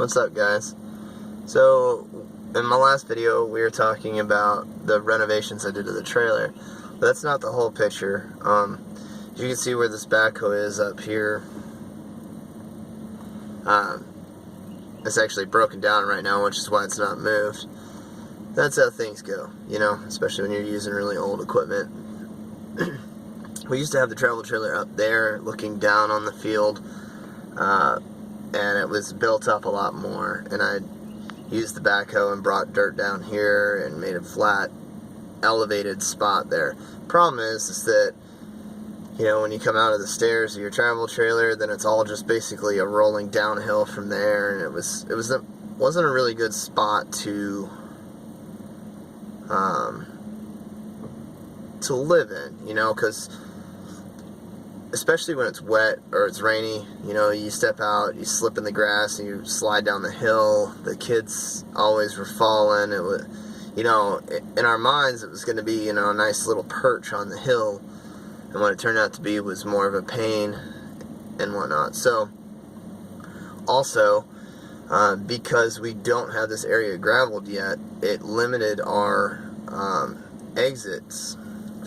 What's up, guys? So, in my last video, we were talking about the renovations I did to the trailer. But that's not the whole picture. You can see where this backhoe is up here. It's actually broken down right now, which is why it's not moved. That's how things go, you know, especially when you're using really old equipment. We used to have the travel trailer up there looking down on the field, and it was built up a lot more, and I used the backhoe and brought dirt down here and made a flat elevated spot there. Problem is that, you know, when you come out of the stairs of your travel trailer, then it's all just basically a rolling downhill from there, and wasn't a really good spot to live in, you know, because especially when it's wet or it's rainy, you know, you step out, you slip in the grass, and you slide down the hill. The kids always were falling. It was, you know, in our minds it was going to be, you know, a nice little perch on the hill, and what it turned out to be was more of a pain and whatnot. So, also, because we don't have this area graveled yet, it limited our exits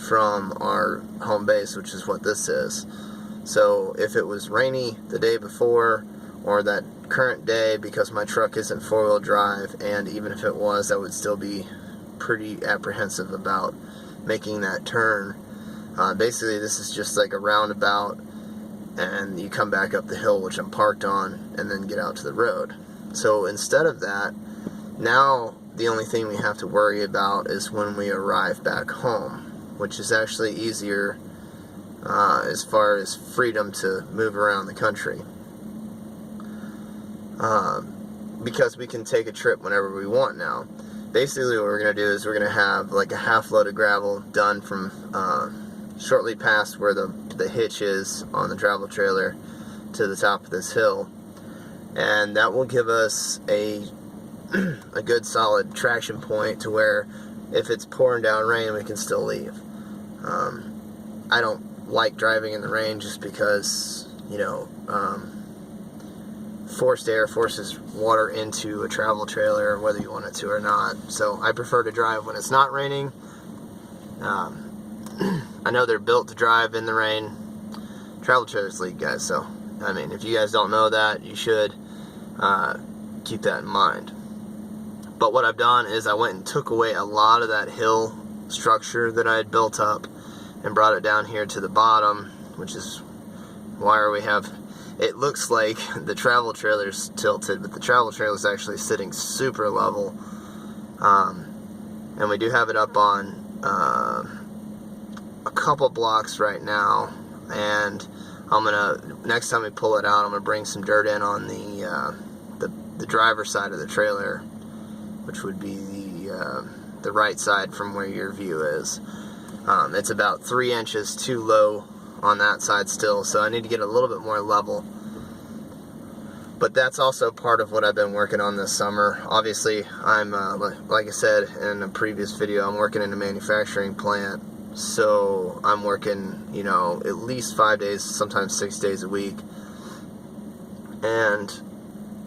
from our home base, which is what this is. So if it was rainy the day before or that current day, because my truck isn't four-wheel drive, and even if it was, I would still be pretty apprehensive about making that turn. Basically, this is just like a roundabout, and you come back up the hill, which I'm parked on, and then get out to the road. So instead of that, now the only thing we have to worry about is when we arrive back home, which is actually easier as far as freedom to move around the country. Because we can take a trip whenever we want now. Basically what we're going to do is we're going to have like a half load of gravel done from shortly past where the hitch is on the travel trailer to the top of this hill. And that will give us a good solid traction point to where if it's pouring down rain, we can still leave. I don't like driving in the rain just because, you know, forced air forces water into a travel trailer, whether you want it to or not. So I prefer to drive when it's not raining. I know they're built to drive in the rain. Travel trailers leak, guys, so, I mean, if you guys don't know that, you should keep that in mind. But what I've done is I went and took away a lot of that hill structure that I had built up and brought it down here to the bottom, which is why we have, it looks like the travel trailer's tilted, but the travel trailer is actually sitting super level. And we do have it up on a couple blocks right now, and I'm gonna, next time we pull it out, I'm gonna bring some dirt in on the driver's side of the trailer, which would be the right side from where your view is. It's about 3 inches too low on that side still, so I need to get a little bit more level. But that's also part of what I've been working on this summer. Obviously, I'm, like I said in a previous video, I'm working in a manufacturing plant, so I'm working, you know, at least 5 days, sometimes 6 days a week. And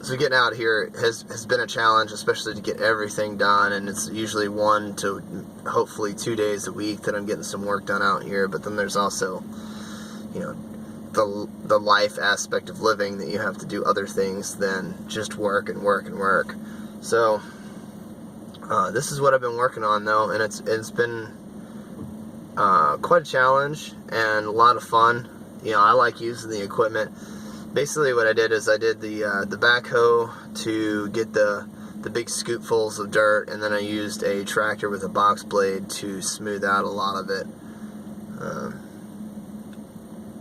so getting out here has been a challenge, especially to get everything done, and it's usually 1 to hopefully 2 days a week that I'm getting some work done out here. But then there's also, you know, the life aspect of living, that you have to do other things than just work and work and work. So this is what I've been working on, though, and it's been quite a challenge and a lot of fun. You know, I like using the equipment. Basically what I did is I did the backhoe to get the big scoopfuls of dirt, and then I used a tractor with a box blade to smooth out a lot of it.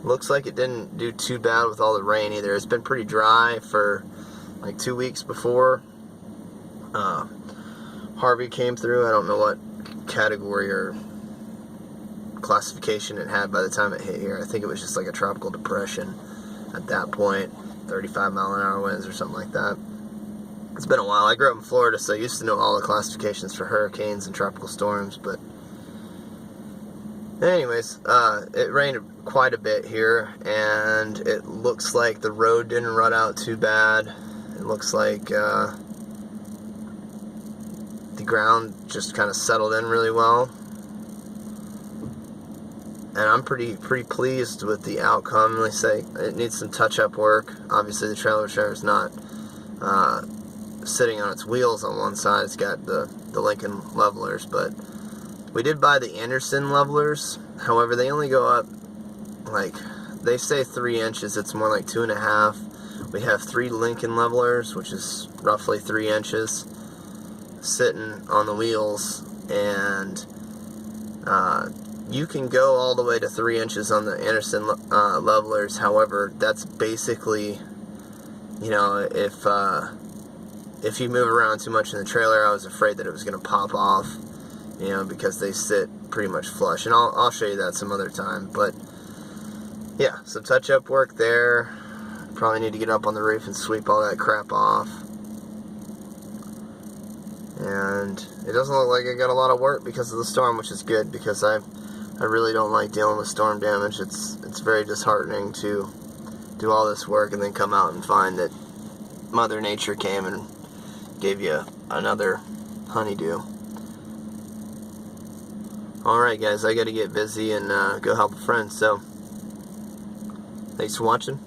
Looks like it didn't do too bad with all the rain either. It's been pretty dry for like 2 weeks before Harvey came through. I don't know what category or classification it had by the time it hit here. I think it was just like a tropical depression at that point, 35-mile-an-hour winds or something like that. It's been a while. I grew up in Florida, so I used to know all the classifications for hurricanes and tropical storms, but anyways, it rained quite a bit here, and it looks like the road didn't rut out too bad. It looks like the ground just kind of settled in really well. And I'm pretty pleased with the outcome. They say it needs some touch-up work. Obviously, the trailer trailer is not sitting on its wheels on one side. It's got the Lincoln levelers, but we did buy the Anderson levelers. However, they only go up, like, they say 3 inches. It's more like 2.5. We have 3 Lincoln levelers, which is roughly 3 inches, sitting on the wheels, and you can go all the way to 3 inches on the Anderson levelers. However, that's basically, you know, if you move around too much in the trailer, I was afraid that it was going to pop off, you know, because they sit pretty much flush. And I'll show you that some other time. But yeah, some touch-up work there. Probably need to get up on the roof and sweep all that crap off. And it doesn't look like I got a lot of work because of the storm, which is good, because I really don't like dealing with storm damage. It's very disheartening to do all this work and then come out and find that Mother Nature came and gave you another honeydew. Alright guys, I gotta get busy and go help a friend, so thanks for watching.